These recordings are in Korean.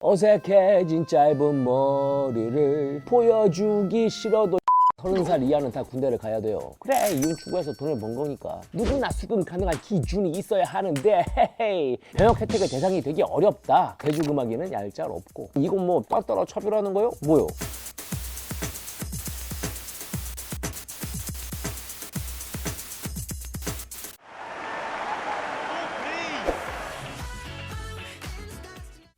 어색해진 짧은 머리를 보여주기 싫어도 30살 이하는 다 군대를 가야 돼요. 그래, 이혼 추구해서 돈을 번 거니까. 누구나 수긍 가능한 기준이 있어야 하는데 헤헤이, 병역 혜택의 대상이 되기 어렵다. 대중음악에는 얄짤 없고. 이건 뭐 따따라 차별하는 거요? 뭐요?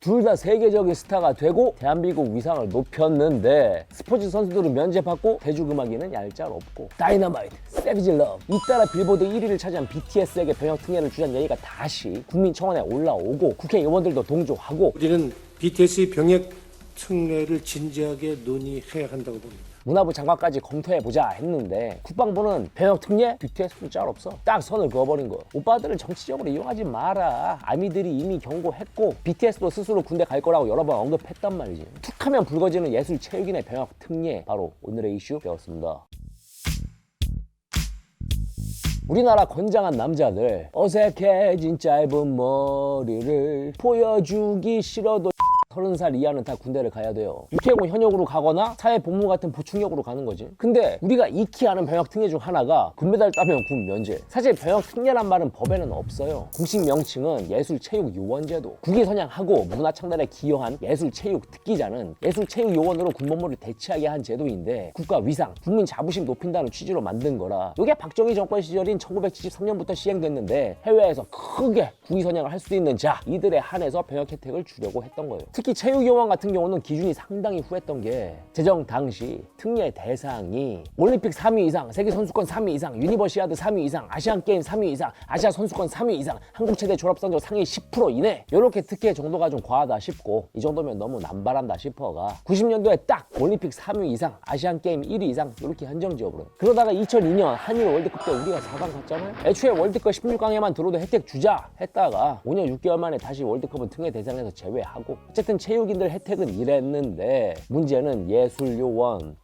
둘 다 세계적인 스타가 되고 대한민국 위상을 높였는데 스포츠 선수들은 면제받고 대중음악에는 얄짤 없고. 다이너마이트, 세비지 러브, 잇따라 빌보드 1위를 차지한 BTS에게 병역 특례를 주자는 얘기가 다시 국민청원에 올라오고 국회의원들도 동조하고. 우리는 BTS의 병역 특례를 진지하게 논의해야 한다고 봅니다. 문화부 장관까지 검토해보자 했는데 국방부는 병역 특례? BTS는 짤 없어. 딱 선을 그어버린 거. 오빠들을 정치적으로 이용하지 마라. 아미들이 이미 경고했고 BTS도 스스로 군대 갈 거라고 여러 번 언급했단 말이지. 툭하면 불거지는 예술 체육인의 병역 특례, 바로 오늘의 이슈 되었습니다. 우리나라 건장한 남자들, 어색해진 짧은 머리를 보여주기 싫어도 30살 이하는 다 군대를 가야 돼요. 육해공 현역으로 가거나 사회복무 같은 보충역으로 가는 거지. 근데 우리가 익히 아는 병역 특례 중 하나가 금메달 따면 군 면제. 사실 병역 특례란 말은 법에는 없어요. 공식 명칭은 예술체육요원제도. 국위 선양하고 문화창달에 기여한 예술체육 특기자는 예술체육요원으로 군복무를 대체하게 한 제도인데 국가 위상, 국민 자부심 높인다는 취지로 만든 거라. 이게 박정희 정권 시절인 1973년부터 시행됐는데 해외에서 크게 국위 선양을 할 수 있는 자, 이들에 한해서 병역 혜택을 주려고 했던 거예요. 특히 체육요원 같은 경우는 기준이 상당히 후했던 게 제정 당시 특례 대상이 올림픽 3위 이상, 세계선수권 3위 이상, 유니버시아드 3위 이상, 아시안게임 3위 이상, 아시아 선수권 3위 이상, 한국체대 졸업성적 상위 10% 이내, 이렇게 특혜 정도가 좀 과하다 싶고 이 정도면 너무 남발한다 싶어가 90년도에 딱 올림픽 3위 이상, 아시안게임 1위 이상 이렇게 한정지어버려요. 그러다가 2002년 한일 월드컵 때 우리가 4강 갔잖아요. 애초에 월드컵 16강에만 들어도 혜택 주자 했다가 5년 6개월 만에 다시 월드컵은 특례 대상에서 제외하고. 어쨌든 체육인들 혜택은 이랬는데 문제는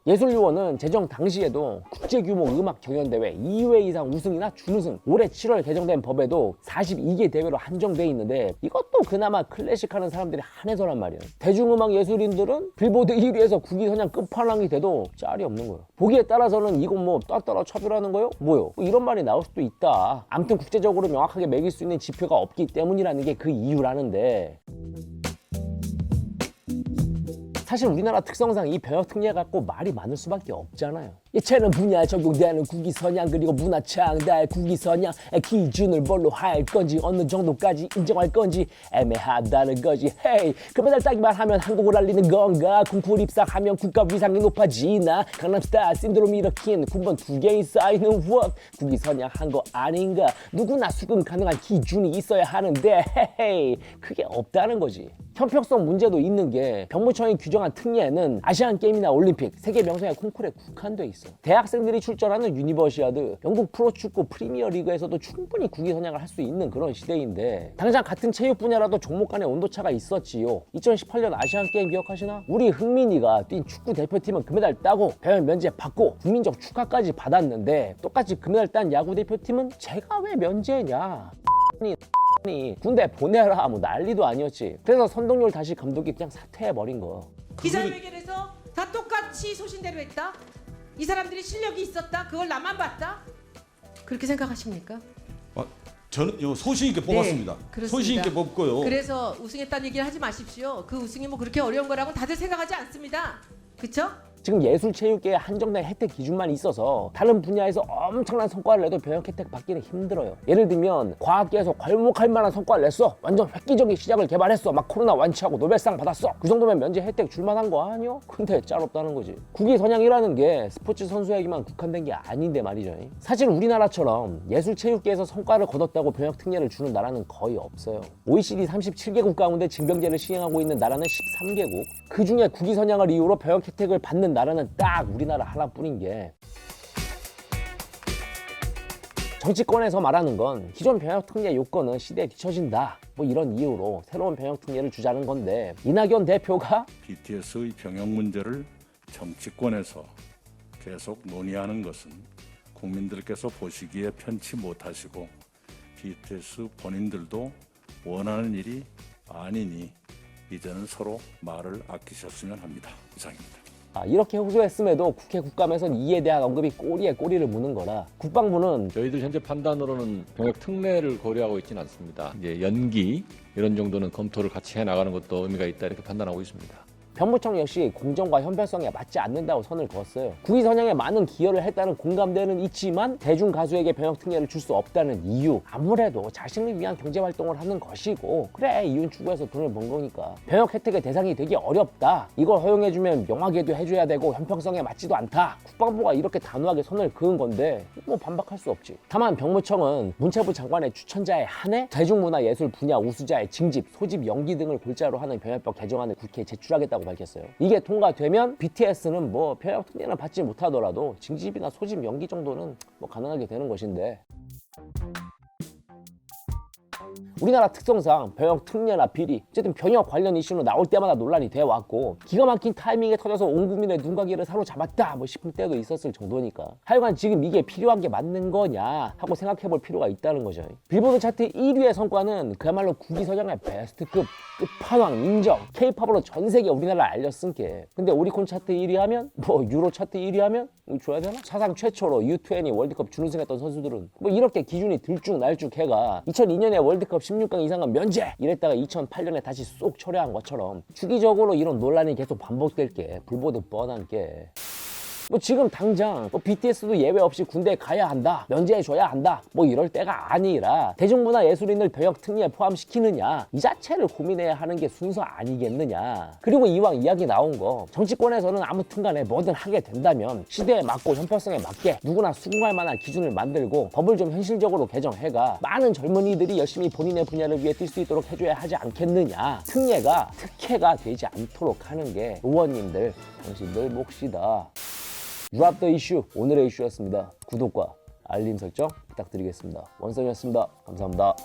예술요원은 제정 당시에도 국제규모 음악 경연대회 2회 이상 우승이나 준우승, 올해 7월 개정된 법에도 42개 대회로 한정돼 있는데 이것도 그나마 클래식하는 사람들이 한해서란 말이에요. 대중음악 예술인들은 빌보드 1위에서 국위 선양 끝판왕이 돼도 짤이 없는 거예요. 보기에 따라서는 이건 뭐 따따라 차별하는 거요? 뭐요? 뭐 이런 말이 나올 수도 있다. 아무튼 국제적으로 명확하게 매길 수 있는 지표가 없기 때문이라는 게 그 이유라는데, 사실 우리나라 특성상 이 병역 특례 갖고 말이 많을 수밖에 없잖아요. 예체능 분야에 적용되는 국위 선양 그리고 문화 창달 국위 선양 기준을 뭘로 할 건지 어느 정도까지 인정할 건지 애매하다는 거지. 헤이, 금메달 따기만 하면 한국을 알리는 건가? 콩쿠르 입상하면 국가 위상이 높아지나? 강남스타일 신드롬 일으킨 군번 2개인 쌓이는 웍 국위 선양한 거 아닌가? 누구나 수긍 가능한 기준이 있어야 하는데 헤헤이, 그게 없다는 거지. 형평성 문제도 있는 게 병무청이 규정한 특례는 아시안게임이나 올림픽, 세계 명성의 콩쿠르에 국한돼 있어. 대학생들이 출전하는 유니버시아드, 영국 프로축구 프리미어리그에서도 충분히 국위 선양을 할 수 있는 그런 시대인데 당장 같은 체육 분야라도 종목 간의 온도차가 있었지요. 2018년 아시안게임 기억하시나? 우리 흥민이가 뛴 축구 대표팀은 금메달 따고 병역 면제 받고 국민적 축하까지 받았는데 똑같이 금메달 딴 야구 대표팀은 제가 왜 면제냐? 군대 보내라 뭐 난리도 아니었지. 그래서 선동열 다시 감독이 그냥 사퇴해버린 거. 기자회견에서 다 똑같이 소신대로 했다? 이 사람들이 실력이 있었다? 그걸 나만 봤다? 그렇게 생각하십니까? 저는 소신 있게 뽑았습니다. 그렇습니다. 소신 있게 뽑고요. 그래서 우승했다는 얘기를 하지 마십시오. 그 우승이 뭐 그렇게 어려운 거라고 다들 생각하지 않습니다. 그쵸? 지금 예술체육계에 한정된 혜택 기준만 있어서 다른 분야에서 엄청난 성과를 내도 병역 혜택 받기는 힘들어요. 예를 들면 과학계에서 괄목할 만한 성과를 냈어. 완전 획기적인 시작을 개발했어. 막 코로나 완치하고 노벨상 받았어. 그 정도면 면제 혜택 줄만한 거 아니요? 근데 짤 없다는 거지. 국위 선양이라는 게 스포츠 선수에게만 국한된 게 아닌데 말이죠. 사실 우리나라처럼 예술체육계에서 성과를 거뒀다고 병역 특례를 주는 나라는 거의 없어요. OECD 37개국 가운데 징병제를 시행하고 있는 나라는 13개국. 그 중에 국위 선양을 이유로 병역 혜택을 받는 나라는 딱 우리나라 하나뿐인 게, 정치권에서 말하는 건 기존 병역 특례 요건은 시대에 뒤처진다 뭐 이런 이유로 새로운 병역 특례를 주자는 건데, 이낙연 대표가 BTS의 병역 문제를 정치권에서 계속 논의하는 것은 국민들께서 보시기에 편치 못하시고 BTS 본인들도 원하는 일이 아니니 이제는 서로 말을 아끼셨으면 합니다. 이상입니다. 이렇게 호소했음에도 국회 국감에선 이에 대한 언급이 꼬리에 꼬리를 무는 거라 국방부는 저희들 현재 판단으로는 병역 특례를 고려하고 있지는 않습니다. 이제 연기 이런 정도는 검토를 같이 해 나가는 것도 의미가 있다 이렇게 판단하고 있습니다. 병무청 역시 공정과 현별성에 맞지 않는다고 선을 그었어요. 국위 선양에 많은 기여를 했다는 공감대는 있지만 대중 가수에게 병역 특례를 줄 수 없다는 이유, 아무래도 자신을 위한 경제 활동을 하는 것이고 그래 이윤 추구해서 돈을 번 거니까 병역 혜택의 대상이 되기 어렵다. 이걸 허용해주면 명하게도 해줘야 되고 형평성에 맞지도 않다. 국방부가 이렇게 단호하게 선을 그은 건데 뭐 반박할 수 없지. 다만 병무청은 문체부 장관의 추천자에 한해 대중문화예술 분야 우수자의 징집, 소집 연기 등을 골자로 하는 병역법 개정안을 국회에 제출하겠다고 밝혔어요. 이게 통과되면 BTS는 뭐 병역 특례는 받지 못하더라도 징집이나 소집 연기 정도는 뭐 가능하게 되는 것인데 우리나라 특성상 병역 특례나 비리 어쨌든 병역 관련 이슈로 나올 때마다 논란이 돼 왔고 기가 막힌 타이밍에 터져서 온 국민의 눈가기를 사로잡았다 뭐 싶을 때도 있었을 정도니까 하여간 지금 이게 필요한 게 맞는 거냐 하고 생각해 볼 필요가 있다는 거죠. 빌보드 차트 1위의 성과는 그야말로 국위선양의 베스트급 끝판왕 인정. K-팝으로 전 세계 우리나라를 알렸으니까. 근데 오리콘 차트 1위 하면 뭐 유로 차트 1위 하면 이거 줘야 되나? 사상 최초로 U20 월드컵 준우승했던 선수들은 뭐 이렇게 기준이 들쭉날쭉해가 2002년에 월드컵 16강 이상은 면제 이랬다가 2008년에 다시 쏙 철회한 것처럼 주기적으로 이런 논란이 계속 반복될 게 불보듯 뻔한 게 뭐 지금 당장 뭐 BTS도 예외 없이 군대에 가야 한다, 면제해줘야 한다 뭐 이럴 때가 아니라 대중문화 예술인을 병역 특례에 포함시키느냐 이 자체를 고민해야 하는 게 순서 아니겠느냐. 그리고 이왕 이야기 나온 거 정치권에서는 아무튼 간에 뭐든 하게 된다면 시대에 맞고 형평성에 맞게 누구나 수긍할 만한 기준을 만들고 법을 좀 현실적으로 개정해가 많은 젊은이들이 열심히 본인의 분야를 위해 뛸 수 있도록 해줘야 하지 않겠느냐. 특혜가 되지 않도록 하는 게 의원님들 당신들 몫이다. 유압 더 이슈 오늘의 이슈였습니다. 구독과 알림 설정 부탁드리겠습니다. 원성이었습니다. 감사합니다.